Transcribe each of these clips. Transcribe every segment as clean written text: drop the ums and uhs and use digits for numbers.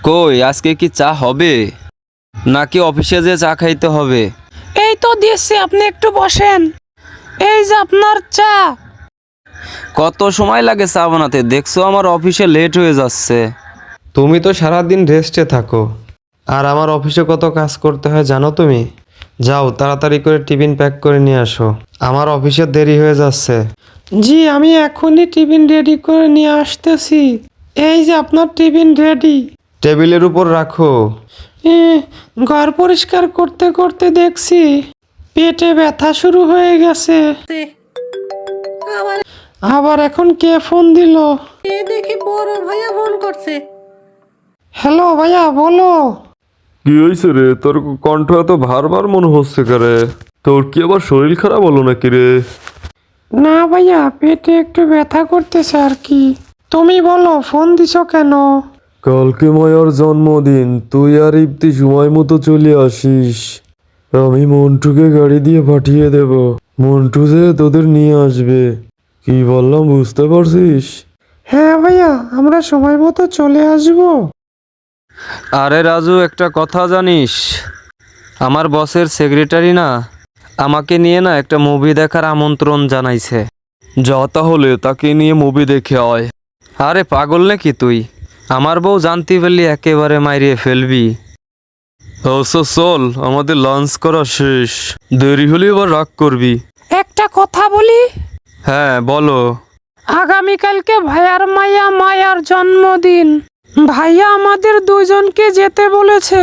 কই আজকে কি চা হবে নাকি অফিসে যে চা খাইতে হবে? এই তো দিয়েছি, আপনি একটু বসেন। এই যে আপনার চা। কত সময় লাগে চা বানাতে? দেখছো আমার অফিসে লেট হয়ে যাচ্ছে। তুমি তো সারাদিন রেস্টে থাকো, আর আমার অফিসে কত কাজ করতে হয় জানো তুমি? যাও তাড়াতাড়ি করে টিফিন প্যাক করে নিয়ে আসো, আমার অফিসে দেরি হয়ে যাচ্ছে। জি, আমি এখনই টিফিন রেডি করে নিয়ে আসতেছি। এই যে আপনার টিফিন রেডি। টেবিলের উপর রাখো। ঘর পরিষ্কার করতে করতে দেখছি পেটে ব্যথা শুরু হয়ে গেছে। আবার এখন কে ফোন দিল? দেখি বড় ভাইয়া ফোন করছে। হ্যালো ভাইয়া, বলো। কি হয়েছে রে? তোর কণ্ঠ এত ভার মনে হচ্ছে করে। তোর কি আবার শরীর খারাপ হলো নাকি রে? না ভাইয়া, পেটে একটু ব্যথা করতেছে আর কি। তুমি বলো, ফোন দিছো কেন? কালকে মায়ার জন্মদিন, তুই আর ইপ্তি সময় মতো চলে আসিস। আমি মন্টুকে গাড়ি দিয়ে পাঠিয়ে দেব। মন্টু যে তোদের নিয়ে আসবে। কি বললাম বুঝতে পারছিস? হ্যাঁ ভাইয়া, আমরা সময় মতো চলে আসবো। আরে রাজু, একটা কথা জানিস? আমার বসের সেক্রেটারি না আমাকে নিয়ে না একটা মুভি দেখার আমন্ত্রণ জানাইছে। যা তাহলে তাকে নিয়ে মুভি দেখে আয়। আরে পাগল নাকি তুই? আমার বউ জানতে পারলি একেবারে মাইরিয়ে ফেলবি। আচ্ছা চল, আমাদের লাঞ্চ করা শেষ। দেরি হলে আবার রাগ করবি। একটা কথা বলি, হ্যাঁ বলো। আগামীকালকে ভাইয়ার মায়ার জন্মদিন। ভাইয়া আমাদের দুজনকে যেতে বলেছে।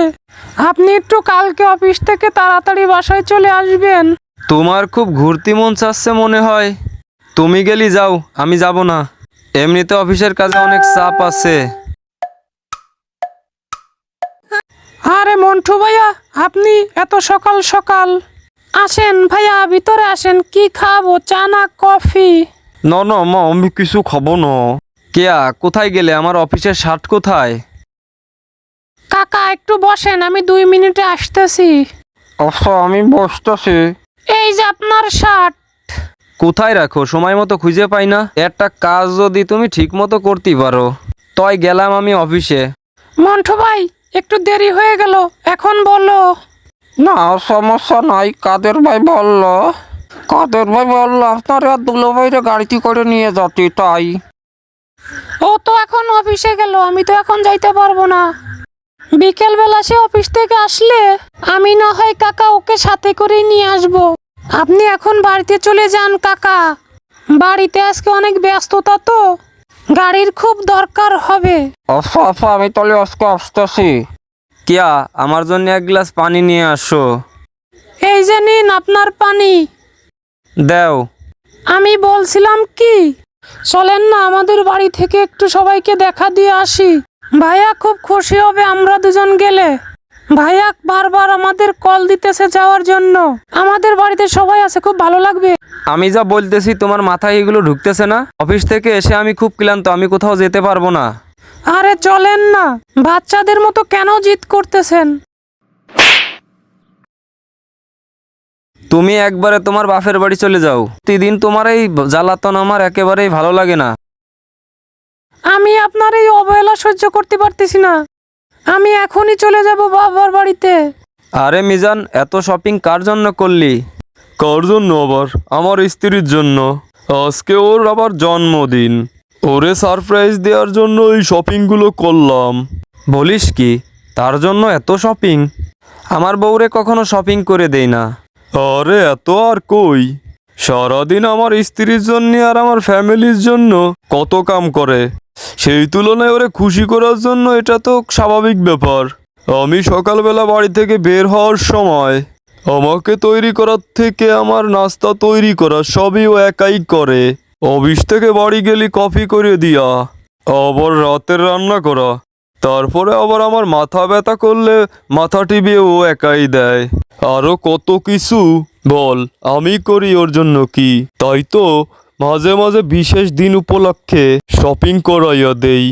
আপনি একটু কালকে অফিস থেকে তাড়াতাড়ি বাসায় চলে আসবেন। তোমার খুব ঘুরতি মন চাচ্ছে মনে হয়। তুমি গেলি যাও, আমি যাব না। এমনিতে অফিসের কাজে অনেক চাপ আছে। আরে মন্টু ভাইয়া, আপনি এত সকাল সকাল? আসেন ভাইয়া, ভিতরে আসেন। কি খাবো, চা না কফি? না না মা, আমি কিছু খাবো না। কেয়া, কোথায় গেলে? আমার অফিসের শার্ট কোথায়? কাকা একটু বসেন, আমি 2 মিনিটে আসতেছি। আচ্ছা, আমি বসতেছি। এই যে আপনার শার্ট। কোথায় রাখো? সময় মতো খুঁজে পাই না। একটা কাজ যদি তুমি ঠিক মতো করতে পারো। তয় গেলাম আমি অফিসে। মন্টু ভাই, একটু দেরি হয়ে গেল, এখন বলো। না, সমস্যা নাই। কাদের ভাই বললো আপনার আর দুলো ভাইরে গাড়িতে করে নিয়ে যাচ্ছি, তাই। ও তো এখন অফিসে গেল, আমি তো এখন যাইতে পারবো না। বিকেল বেলা সে অফিস থেকে আসলে আমি না হয় কাকা ওকে সাথে করে নিয়ে আসবো। আপনি এখন বাড়িতে চলে যান কাকা। বাড়িতে আজকে অনেক ব্যস্ততা তো, গাড়ির খুব দরকার হবে। আচ্ছা আচ্ছা, আমি তাহলে আজকে আসতেছি। কেয়া, আমার জন্য এক গ্লাস পানি নিয়ে আসো। এই যে নিন আপনার পানি। দেও। আমি বলছিলাম কি, চলেন না আমাদের বাড়ি থেকে একটু সবাইকে দেখা দিয়ে আসি। ভাইয়া খুব খুশি হবে আমরা দুজন গেলে। ভাইয়া বারবার আমাদের কল দিতেছে যাওয়ার জন্য। আমাদের বাড়িতে সবাই আছে, খুব ভালো লাগবে। আমি যা বলতেছি তোমার মাথায় এগুলো ঢুকতেছে না? অফিস থেকে এসে আমি খুব ক্লান্ত, আমি কোথাও যেতে পারবো না। আরে চলেন না, বাচ্চাদের মতো কেন জিদ করতেছেন? তুমি একবারে তোমার বাপের বাড়ি চলে যাও। প্রতিদিন তোমার এই জ্বালাতন আমার একেবারেই ভালো লাগে না। আমি আপনার এই অবহেলা সহ্য করতে পারতেছি না। আমি এখনই চলে যাব বাবার বাড়িতে। আরে মিজান, এত শপিং কার জন্য করলি? কার জন্য আবার? আমার স্ত্রীর জন্য। আজকে ওর আবার জন্মদিন। ওরে সারপ্রাইজ দেওয়ার জন্য এই শপিংগুলো করলাম। বলিস কি, তার জন্য এত শপিং? আমার বউরে কখনো শপিং করে দেই না। আরে এত আর কই, সারাদিন আমার স্ত্রীর জন্য আর আমার ফ্যামিলির জন্য কত কাম করে। সেই তুলনায় ওরে খুশি করার জন্য এটা তো স্বাভাবিক ব্যাপার। আমি সকালবেলা বাড়ি থেকে বের হওয়ার সময় আমাকে তৈরি করার থেকে আমার নাস্তা তৈরি করা সবই ও একাই করে। অফিস থেকে বাড়ি গেলি কফি করে দিয়া, আবার রাতের রান্না করা, তারপরে আবার আমার মাথা ব্যথা করলে মাথা টিপিয়ে ও একাই দেয়। আরো কত কিছু। বল, আমি করি ওর জন্য কি? তাই তো মাঝে মাঝে বিশেষ দিন উপলক্ষে শপিং করাইয়া দেই,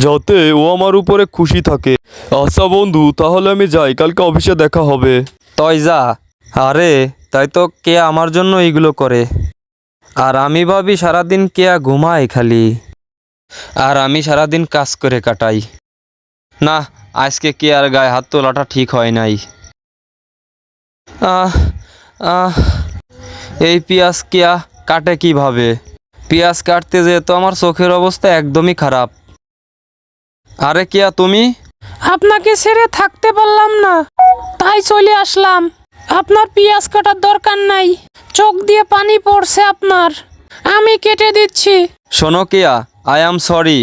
যাতে ও আমার উপরে খুশি থাকে। আচ্ছা বন্ধু, তাহলে আমি যাই, কালকে অফিসে দেখা হবে। তয় যা। আরে তাই তো কেয়া আমার জন্য এইগুলো করে। আর আমি ভাবি সারাদিন কেয়া ঘুমায় খালি, আর আমি সারাদিন কাজ করে কাটাই। না, আজকে কে আর গায়ে হাত তোলাটা ঠিক হয় নাই। আহ আহ এই পেঁয়াজ কেয়া কাটে কিভাবে? পেঁয়াজ কাটতে যেয়ে তো আমার চোখের অবস্থা একদমই খারাপ। আরে কেয়া তুমি? আপনাকে ছেড়ে থাকতে পারলাম না, তাই চলে আসলাম। আপনার পেঁয়াজ কাটার দরকার নাই, চোখ দিয়ে পানি পড়ছে আপনার, আমি কেটে দিচ্ছি। শোনো কেয়া, আই অ্যাম সরি।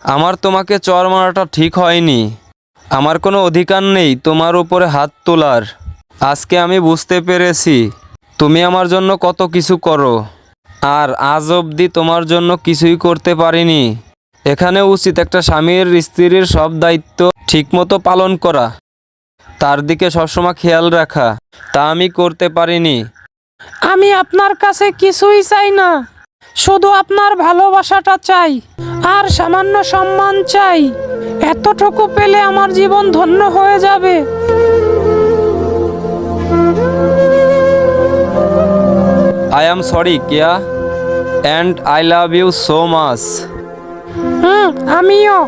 আমার তোমাকে চর মারাটা ঠিক হয়নি। আমার কোনো অধিকার নেই তোমার উপরে হাত তোলার। আজকে আমি বুঝতে পেরেছি তুমি আমার জন্য কত কিছু করো, আর আজ অবধি তোমার জন্য কিছুই করতে পারিনি। এখানে উচিত একটা স্বামীর স্ত্রীর সব দায়িত্ব ঠিকমতো পালন করা, তার দিকে সবসময় খেয়াল রাখা, তা আমি করতে পারিনি। আমি আপনার কাছে কিছুই চাই না, শুধু আপনার ভালোবাসাটা চাই আর সামান্য সম্মান চাই। এতটুকু পেলে আমার জীবন ধন্য হয়ে যাবে। I am sorry Keya, and I love you so much. আমিও।